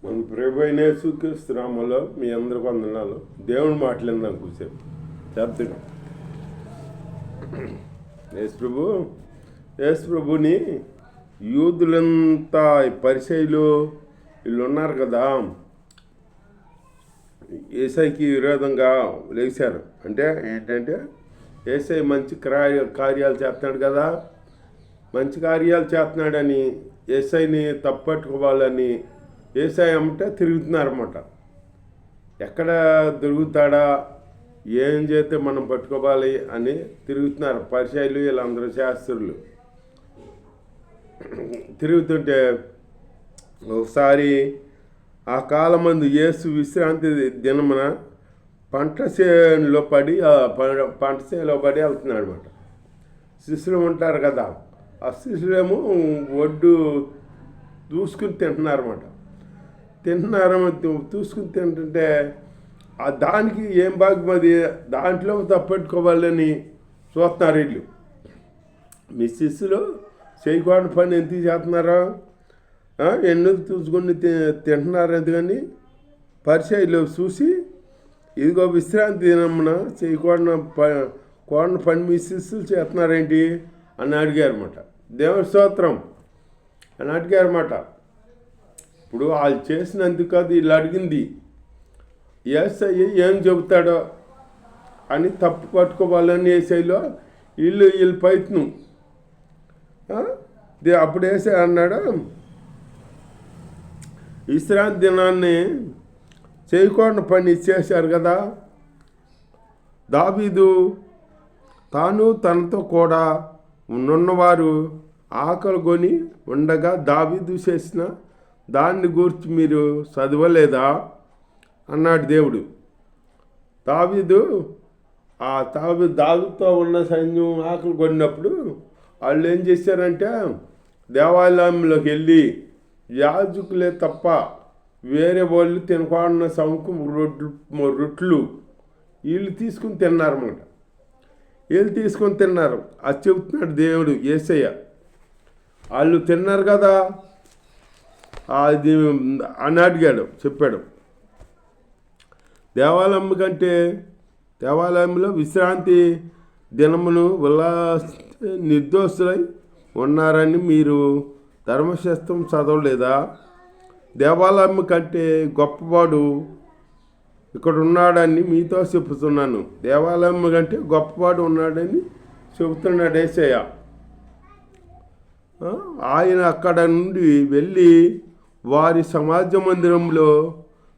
మన ప్రభు అయిన యేసుక్రీస్తు నామములో మీ అందరికి వందనాలు. దేవుని మాటలిందాం కూర్చొని చెప్తాడు. యేసు ప్రభుని యూదులంతా పరిచయులు వీళ్ళు ఉన్నారు కదా, ఏసైకి విరోధంగా లేచారు. అంటే ఏంటంటే ఏసై మంచి కార్యాలు చేస్తున్నాడు కదా, మంచి కార్యాలు చేస్తున్నాడని ఏసైని తప్పట్టుకోవాలని ఏసై అమ్మటే తిరుగుతున్నారన్నమాట. ఎక్కడ తిరుగుతాడా, ఏం చేస్తే మనం పట్టుకోవాలి అని తిరుగుతున్నారు పరిచయులు, వీళ్ళందరూ శాస్త్రులు. తిరుగుతుంటే ఒకసారి ఆ కాలమందు యేసు విశ్రాంతి దినమున పంట చేనులో పడి వెళ్తున్నాడు అనమాట. శిష్యులు ఉంటారు కదా, ఆ శిష్యులేమో ఒడ్డు దూసుకుని తింటున్నారన్నమాట. చూసుకుని తింటుంటే ఆ దానికి ఏం భాగ్యం, అది దాంట్లో తప్పెట్టుకోవాలని చూస్తున్నారు వీళ్ళు. మీ శిష్యులు చేయకూడని పని ఎందుకు చేస్తున్నారో, ఎందుకు చూసుకుని తింటున్నారు ఎందుకని పరిచయలు చూసి, ఇదిగో విశ్రాంతి దినమున చేయకూడని పని మీ శిష్యులు చేస్తున్నారేంటి అని అడిగారన్నమాట. దేవుని స్తోత్రం అని అడిగారన్నమాట. ఇప్పుడు వాళ్ళు చేసినందుకు కాదు వీళ్ళు అడిగింది, ఏసయ్య ఏం చెబుతాడో అని తప్పు పట్టుకోవాలని ఏసైలో వీళ్ళు ప్రయత్నం. అప్పుడు ఏసై అన్నాడు, విశ్రాంతి దినాన్ని చేయకూడని పని చేశారు కదా. దావీదు తాను తనతో కూడా ఉన్నవారు ఆకలి కొని ఉండగా దావీదు చేసిన దాన్ని గురించి మీరు చదవలేదా అన్నాడు దేవుడు. దావీదుతో ఉన్న సైన్యం ఆకలి కొన్నప్పుడు వాళ్ళు ఏం చేశారంటే దేవాలయంలోకి వెళ్ళి యాజకులే తప్ప వేరే వాళ్ళు తినకూడన రొట్లు వీళ్ళు తీసుకుని తిన్నారన్నమాట. వీళ్ళు తీసుకొని తిన్నారు. అది చెబుతున్నాడు దేవుడు యేసయ్య. వాళ్ళు తిన్నారు కదా అది అని అడిగాడు, చెప్పాడు. దేవాలయంలో విశ్రాంతి దినమును నిర్దోషులై ఉన్నారని మీరు ధర్మశాస్త్రం చదవలేదా? దేవాలయం కంటే గొప్పవాడు ఇక్కడ ఉన్నాడని మీతో చెప్తున్నాను. దేవాలయం కంటే గొప్పవాడు ఉన్నాడని చెబుతున్నాడు యేసయ్య. ఆయన అక్కడ నుండి వెళ్ళి వారి సమాజ మందిరంలో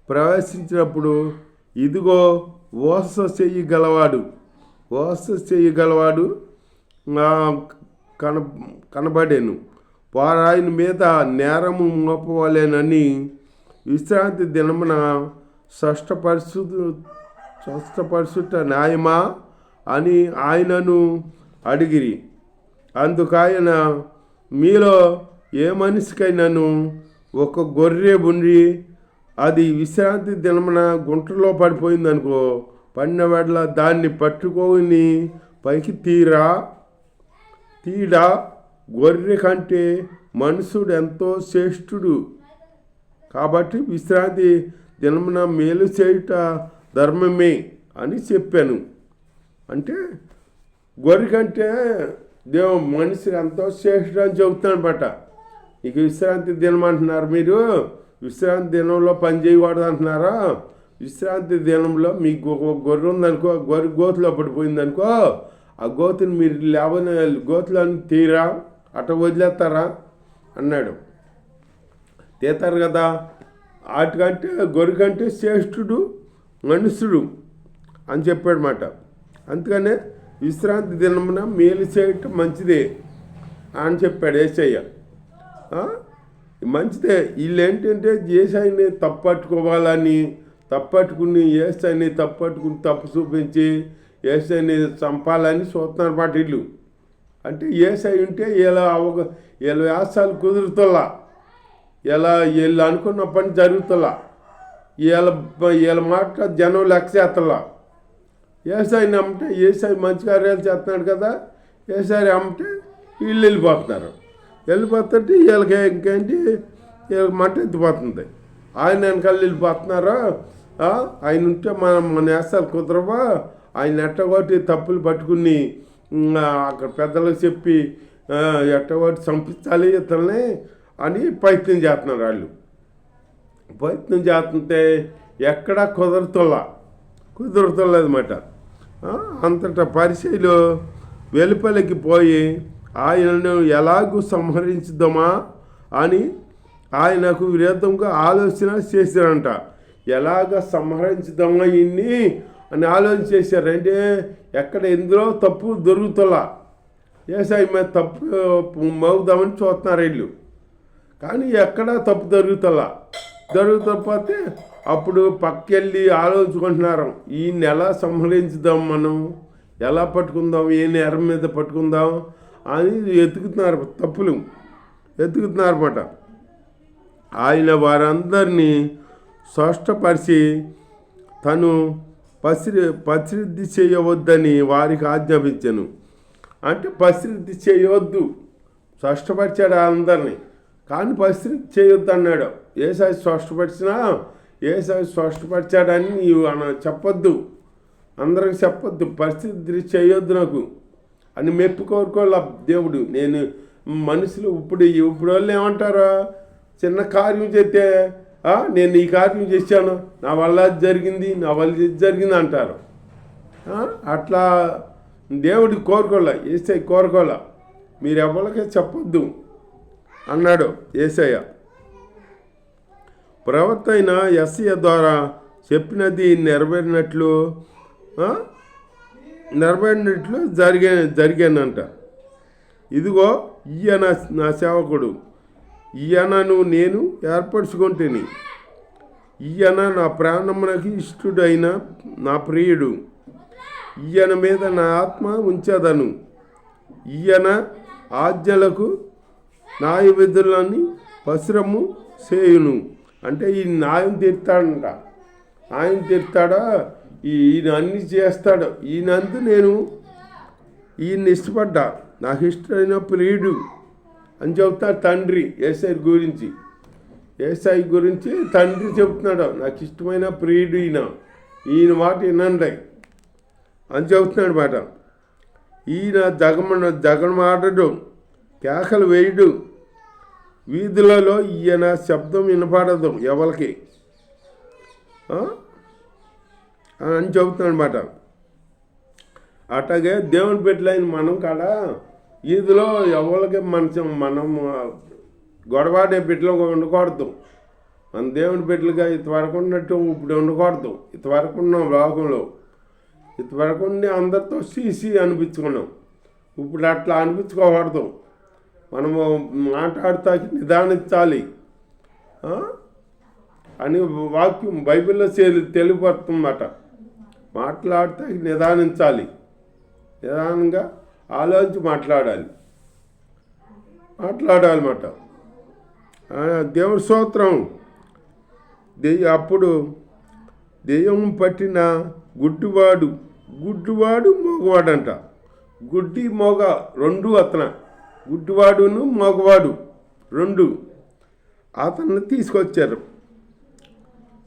ప్రవేశించినప్పుడు ఇదిగో ఓస చేయగలవాడు కనబడేను. వారు ఆయన మీద నేరము మోపవాలేనని విశ్రాంతి దినమున స్పష్టపరుచుట న్యాయమా అని ఆయనను అడిగిరి. అందుకాయన, మీలో ఏ మనిషికైనాను ఒక గొర్రె ఉండి అది విశ్రాంతి దినమున గుంటలో పడిపోయిందనుకో, పడిన వేళ దాన్ని పట్టుకొని పైకి తీడా గొర్రె కంటే మనుషుడు ఎంతో శ్రేష్ఠుడు. కాబట్టి విశ్రాంతి దినమున మేలు చేయుట ధర్మమే అని చెప్పాను. అంటే గొర్రె కంటే మనిషి ఎంతో శ్రేష్ఠుడు అని చెబుతున్నాను అనమాట. ఇక విశ్రాంతి దినం అంటున్నారు మీరు, విశ్రాంతి దినంలో పని చేయకూడదు అంటున్నారా? విశ్రాంతి దినంలో మీకు గొర్రె ఉందనుకో, గొర్రె గోతులో పడిపోయిందనుకో, ఆ గోతుని మీరు గోతులను తీరా అట్ట వదిలేస్తారా అన్నాడు. తీస్తారు కదా. వాటికంటే గొర్రె కంటే శ్రేష్ఠుడు మనుషుడు అని చెప్పాడు మాట. అందుకనే విశ్రాంతి దినమున మేలు చేయటం మంచిదే అని చెప్పాడు యేసయ్య. మంచిదే. వీళ్ళు ఏంటంటే యేసయ్యని తప్పట్టుకోవాలని తప్పట్టుకుని యేసయ్యని తప్పు చూపించి యేసయ్యని చంపాలని చూస్తున్నారు మాట వీళ్ళు. అంటే యేసయ్య ఉంటే వీళ్ళ వ్యాసాలు కుదురుతల్లా, వీళ్ళు అనుకున్న పని జరుగుతల్లా, వీళ్ళ మాట జనం లెక్క చేస్తల్లా. యేసయ్యని అమ్మితే యేసయ్య మంచి కార్యాలు చేస్తున్నాడు కదా, యేసయ్య అమ్మితే వీళ్ళు వెళ్ళిపోతుంటే వీళ్ళకి ఇంకేంటి వీళ్ళకి మంట ఎత్తిపోతుంది. ఆయన వెనకాల వెళ్ళిపోతున్నారో ఆయన ఉంటే మన నేస్తాలు కుదరవా, ఆయన ఎట్టగొట్టి తప్పులు పట్టుకుని అక్కడ పెద్దలకు చెప్పి ఎట్టగొట్టి చంపించాలి ఇతరులని అని ప్రయత్నం చేస్తున్నారు. వాళ్ళు ప్రయత్నం చేస్తుంటే ఎక్కడా కుదురుతులేదన్నమాట. అంతటా పరిచయలు వెలుపలికి పోయి ఆయనను ఎలాగూ సంహరించుదామా అని ఆయనకు విరోధంగా ఆలోచన చేశారంట. ఎలాగ సంహరించుదామా ఇన్ని అని ఆలోచన చేశారు. అంటే ఎక్కడ ఎందులో తప్పు దొరుకుతులా, యేసయ్య మీద తప్పు మోగుదామని చూస్తున్నారు వీళ్ళు. కానీ ఎక్కడా తప్పు దొరుకుతపోతే అప్పుడు పక్కెళ్ళి ఆలోచించుకుంటున్నారు, ఈ నెల సంహరించుదాం, మనం ఎలా పట్టుకుందాం, ఏ నేరం మీద పట్టుకుందాం అని ఎత్తుకుతున్నారన్నమాట. ఆయన వారందరినీ స్పష్టపరిచి తను పరిశుద్ధి చేయవద్దని వారికి ఆజ్ఞాపించాను. అంటే పరిశుద్ధి చేయవద్దు స్పష్టపరిచాడు అందరినీ, కానీ పరిశుద్ధి చేయొద్దు అన్నాడు. యేసయ్య స్పష్టపరిచాడని నీవు చెప్పొద్దు, అందరికి చెప్పొద్దు, పరిశుద్ధి చేయొద్దు నాకు అని కోరుకోలే దేవుడు. నేను మనుషులు ఇప్పుడు వాళ్ళు ఏమంటారో, చిన్న కార్యం చేస్తే నేను ఈ కార్యం చేశాను, నా వల్ల జరిగింది అంటారు. అట్లా దేవుడికి కోరుకోలే, యేసయ్య కోరుకోలే, మీరు ఎవరికే చెప్పొద్దు అన్నాడు యేసయ్య. ప్రవక్త అయిన యెషయా ద్వారా చెప్పినది నెరవేరినట్లు జరిగానంట. ఇదిగో ఈయన నా సేవకుడు, ఈయనను నేను ఏర్పరచుకుంటేని, ఈయన నా ప్రాణమునకు ఇష్టుడైన నా ప్రియుడు, ఈయన మీద నా ఆత్మ ఉంచదను, ఈయన ఆజ్ఞలకు న్యాయ విధులని పసురము చేయును. అంటే ఈ న్యాయం తీర్తాడంట. న్యాయం తీర్తాడా, ఈయన అన్ని చేస్తాడు. ఈయనందు నేను ఈయన ఇష్టపడ్డా, నాకు ఇష్టమైన ప్రియుడు అని చెబుతాడు తండ్రి. యేసయ్య గురించి తండ్రి చెబుతున్నాడు, నాకు ఇష్టమైన ప్రియుడు ఈయన మాట వినండి అని చెబుతున్నాడు మాట. ఈయన జగమాటడు, కేకలు వేయడు, వీధులలో ఈయన శబ్దం వినపడదు ఎవరికి అని చెబుతున్నాడు అన్నమాట. అట్లాగే దేవుని బిడ్డలైన మనం కాడ ఈదులో ఎవరికి మనం గొడవాడే బిడ్డలు ఉండకూడదు. మన దేవుని బిడ్డలుగా ఇంతవరకు ఉన్నట్టు ఇప్పుడు ఉండకూడదు. ఇంతవరకు ఉన్నాం లోకంలో, ఇంతవరకు అందరితో సీసీ అనిపించుకున్నాం. ఇప్పుడు అట్లా అనిపించుకోకూడదు. మనము మాట్లాడుతా నిదానించాలి అని వాక్యం బైబిల్లో తెలియపడుతుందన్నమాట. మాట్లాడితే నిదానించాలి, నిదానంగా ఆలోచించి మాట్లాడాలన్నమాట. దేవుడి స్తోత్రం. అప్పుడు దెయ్యం పట్టిన గుడ్డివాడు మగవాడంట. గుడ్డి మగ రెండు, గుడ్డివాడును మగవాడు రెండు అతన్ని తీసుకొచ్చారు.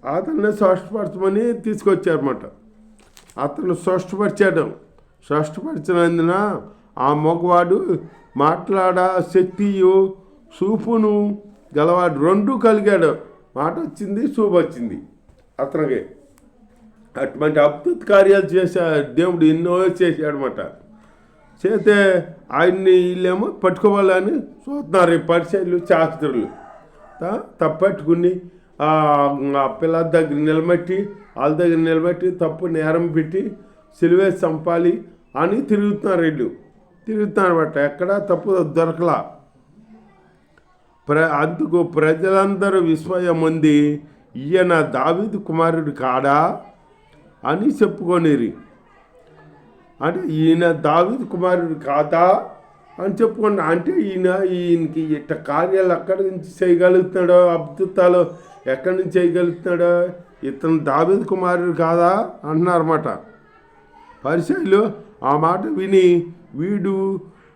అతన్ని స్పష్టపరచమని తీసుకొచ్చారన్నమాట. అతను స్పష్టపరిచినందున ఆ మగవాడు మాట్లాడ శక్తియు చూపును గలవాడు రెండు కలిగాడు. మాట వచ్చింది, చూపు వచ్చింది అతనికి. అటువంటి అద్భుత కార్యాలు దేవుడు ఎన్నో చేశాడనమాట. చేస్తే ఆయన్ని వీళ్ళేమో పట్టుకోవాలని చూస్తున్నారు ఈ పరిచయులు, శాస్త్రులు. తప్పట్టుకుని ఆ పిల్లల దగ్గర వాళ్ళ దగ్గర నిలబెట్టి తప్పు నేరం పెట్టి సిలువేసి చంపాలి అని తిరుగుతున్నారు అనమాట. ఎక్కడా తప్పు దొరకలా. అందుకు ప్రజలందరూ విస్మయం పొంది, ఈయన దావీదు కుమారుడు కాడా అని చెప్పుకొనిరి. అంటే ఈయన దావీదు కుమారుడు కాదా అని చెప్పుకోండి. అంటే ఈయనకి ఇట్ట కార్యాలు ఎక్కడి నుంచి చేయగలుగుతున్నాడో, అద్భుతాలు ఎక్కడి నుంచి చేయగలుగుతున్నాడో, ఇతను దావీదు కుమారుడు కాదా అంటున్నారన్నమాట. పరిసయ్యులు ఆ మాట విని, వీడు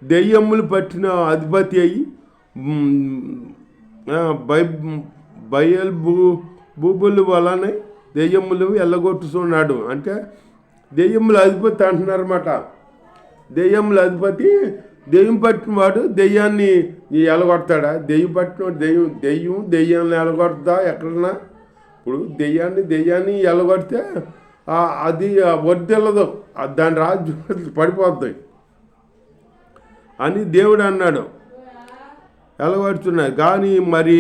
దెయ్యములు పట్టిన అధిపతి అయి బూబులు వలన దెయ్యములు వెళ్ళగొట్టుతున్నాడు అంటే దెయ్యముల అధిపతి అంటున్నారన్నమాట. దెయ్యముల అధిపతి దెయ్యం పట్టినవాడు దెయ్యాన్ని ఎలగొడతాడా? దెయ్యం పట్టినవాడు దెయ్యాన్ని ఎలగొడతా ఎక్కడన్నా? ఇప్పుడు దెయ్యాన్ని ఎలగొడితే అది వర్దిల్లదు, దాని రాజ్యం పడిపోద్ది అని దేవుడు అన్నాడు. ఎలగొడుతున్నాయి కానీ మరి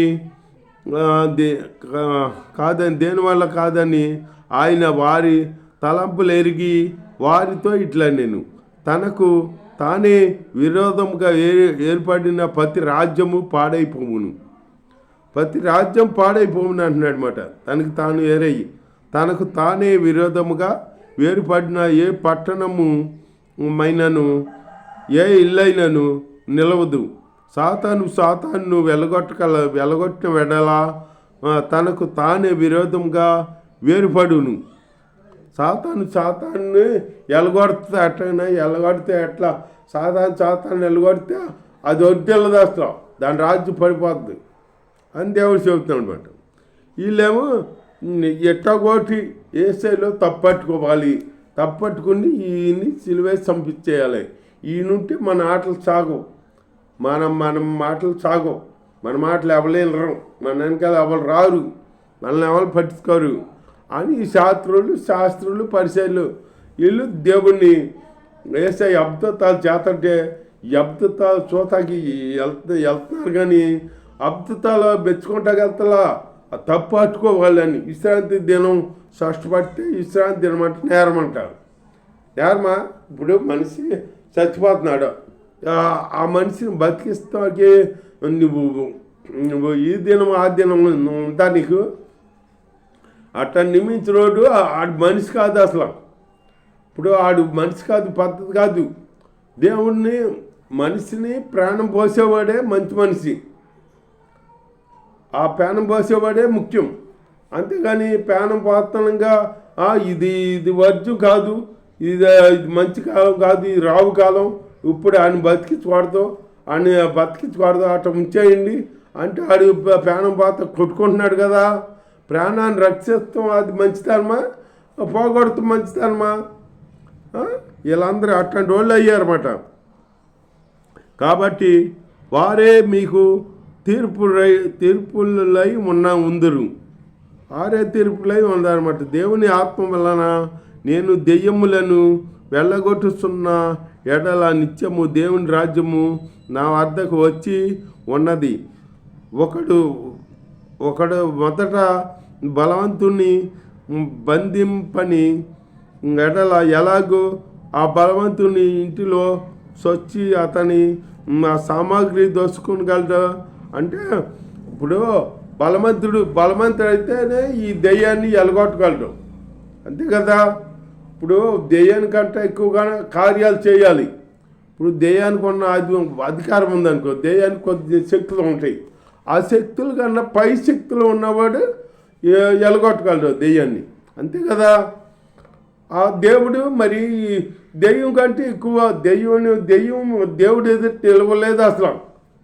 కాదని దేనివల్ల కాదని ఆయన వారి తలంపులు ఎరిగి వారితో ఇట్లా నేను తనకు తానే విరోధముగా ఏర్పడిన ప్రతి రాజ్యము పాడైపోవును, ప్రతి రాజ్యం పాడైపోవును అంటున్నాడు అనమాట. తనకు తాను ఏరయ్యి తనకు తానే విరోధముగా వేరుపడిన ఏ పట్టణము మైనను ఏ ఇల్లైనను నిలవదు. సాతాను వెలగొట్టిన వెడలా తనకు తానే విరోధంగా వేరుపడును. సాతాన్ని ఎలగొడితే ఎట్లయినా ఎలగొడితే ఎట్లా? సాతాన్ని ఎలగొడితే అది వడ్డెళ్ళదు, అసలు దాని రాజ్యం పడిపోద్ది అని దేవుడు చెబుతున్నాడు అనమాట. వీళ్ళేమో ఎట్టగొట్టి ఏసైలో తప్పట్టుకోవాలి, తప్పట్టుకుని ఈయన్ని సిలువేసి చంపించేయాలి. ఈయనుంటే మన ఆటలు సాగవు, మన మాటలు సాగవు, మన మాటలు ఎవరు మన వెనకాల ఎవరు రారు, మనల్ని ఎవరు పట్టించుకోరు అని ఈ శాస్త్రులు పరిచయాలు వీళ్ళు దేవుణ్ణి వేసే అద్భుతాలు చేతంటే అద్భుతాలు చూతాకి వెళ్తున్నారు కానీ అద్భుతాలు మెచ్చుకుంటాకి వెళ్తా తప్పు పట్టుకోవాలని. విశ్రాంతి దినం కష్టపడితే విశ్రాంతి దినం అంటే నేరం అంటారు. నేరమా? ఇప్పుడు మనిషి చచ్చిపోతున్నాడు, ఆ మనిషిని బతికిస్తాకి నువ్వు ఈ దినం ఆ దినం ఉందా నీకు? అట్లా నియమించినోడు ఆడు మనిషి కాదు అసలు. ఇప్పుడు ఆడు మనిషి కాదు, పద్ధతి కాదు. దేవుణ్ణి మనిషిని ప్రాణం పోసేవాడే మంచి మనిషి, ఆ ప్రాణం పోసేవాడే ముఖ్యం. అంతేగాని ప్రాణం పోతనంగా ఇది వర్జు కాదు, ఇది మంచి కాలం కాదు, ఇది రావు కాలం, ఇప్పుడు ఆయన బతికించకూడదు, అట్లా ఉంచేయండి అంటే ఆడు ప్రాణం పోత కొట్టుకుంటున్నాడు కదా. ప్రాణాన్ని రక్షిస్తాం అది మంచితనమా? పోగొడతాం మంచితనమా? వీళ్ళందరూ అట్లాంటి వాళ్ళు అయ్యారన్నమాట. కాబట్టి వారే మీకు తీర్పులై ఉందరు, వారే తీర్పులై ఉన్నారన్నమాట. దేవుని ఆత్మ వలన నేను దెయ్యములను వెళ్ళగొట్టుస్తున్న ఎడల నిత్యము దేవుని రాజ్యము నా వద్దకు వచ్చి ఉన్నది. ఒకడు మొదట బలవంతుని బంధింపని ఎడల ఎలాగో ఆ బలవంతుని ఇంటిలో సొచ్చి అతని సామాగ్రి దోచుకోగలడు అంటే ఇప్పుడు బలవంతుడు అయితేనే ఈ దెయ్యాన్ని ఎలగొట్టగలడు, అంతే కదా. ఇప్పుడు దెయ్యానికంటే ఎక్కువగా కార్యాలు చేయాలి. ఇప్పుడు దెయ్యానికి ఉన్న అధికారం ఉందనుకో, దెయ్యానికి కొద్ది శక్తులు ఉంటాయి, ఆ శక్తులు కన్నా పై శక్తులు ఉన్నవాడు ఎలగొట్టగలడు దెయ్యాన్ని, అంతే కదా. ఆ దేవుడు మరి దెయ్యం కంటే ఎక్కువ దేవుడు ఎదురు నిలవలేదు అసలు.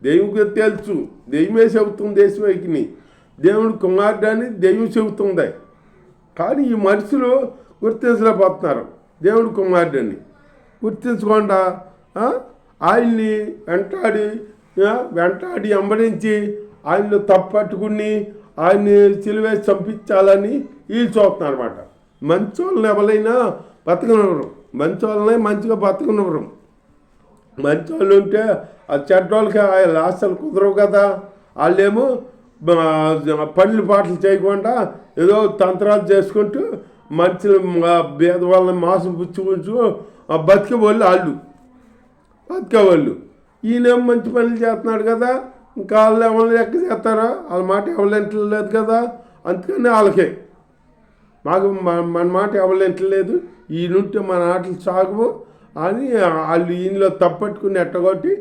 దెయ్యంకి తెలుసు, దెయ్యమే చెబుతుంది దేశమైకి దేవుడు కుమారుడు అని దెయ్యం చెబుతుంది. కానీ ఈ మనుషులు గుర్తించలేకపోతున్నారు దేవుడు కుమారుడని. గుర్తించకుండా ఆయన్ని వెంటాడి వెంబడించి ఆయన్ని తప్పట్టుకుని ఆయన్ని సిలువేసి చంపించాలని వీళ్ళు చూస్తున్నారు అనమాట. మంచి వాళ్ళని ఎవరైనా బతకనివ్వరు, మంచి వాళ్ళనే మంచిగా బతకనివ్వరు. మంచి వాళ్ళు ఉంటే ఆ చెడ్డోళ్ళకి అసలు కుదరవు కదా. వాళ్ళేమో పనులు పాటలు చేయకుండా ఏదో తంత్రాలు చేసుకుంటూ మనుషులు పేద వాళ్ళని మాసం పుచ్చుకుంటూ బతికేవాళ్ళు. ఈయనేమో మంచి పనులు చేస్తున్నాడు కదా, ఇంకా వాళ్ళు ఎవరు లెక్క చేస్తారో వాళ్ళ మాట ఎవరు వింటలేదు కదా. అందుకని వాళ్ళకే మన మాట ఎవరు వింటలేదు, ఈయనుంటే మన ఆటలు సాగవు అని వాళ్ళు ఈయనలో తప్పట్టుకుని ఎట్టగొట్టి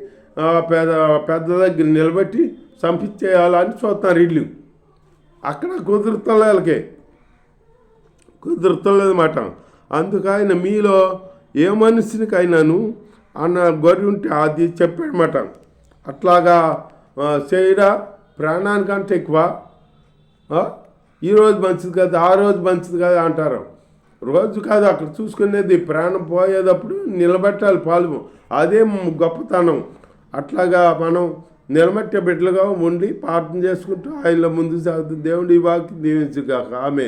పెద్ద దగ్గర నిలబెట్టి చంపించేయాలని చూస్తున్నారు వీళ్ళు. అక్కడ కుదురుతలేదు మాట. అందుకైనా మీలో ఏ మనిషినికైనాను అన్న గొర్రె ఉంటే అది చెప్పాడన్నమాట. అట్లాగా చేయడా ప్రాణానికంటే ఎక్కువ ఈ రోజు మంచిది కాదు, ఆ రోజు మంచిది కాదు అంటారు. రోజు కాదు అక్కడ చూసుకునేది, ప్రాణం పోయేటప్పుడు నిలబెట్టాలి పాలు. అదే గొప్పతనం. అట్లాగా మనం నిలబెట్టే బిడ్డలుగా ఉండి ప్రార్థన చేసుకుంటూ ఆయన ముందుకు సాగుతుంది. దేవుడి వాక్యం దీవించుగాక. ఆమేన్.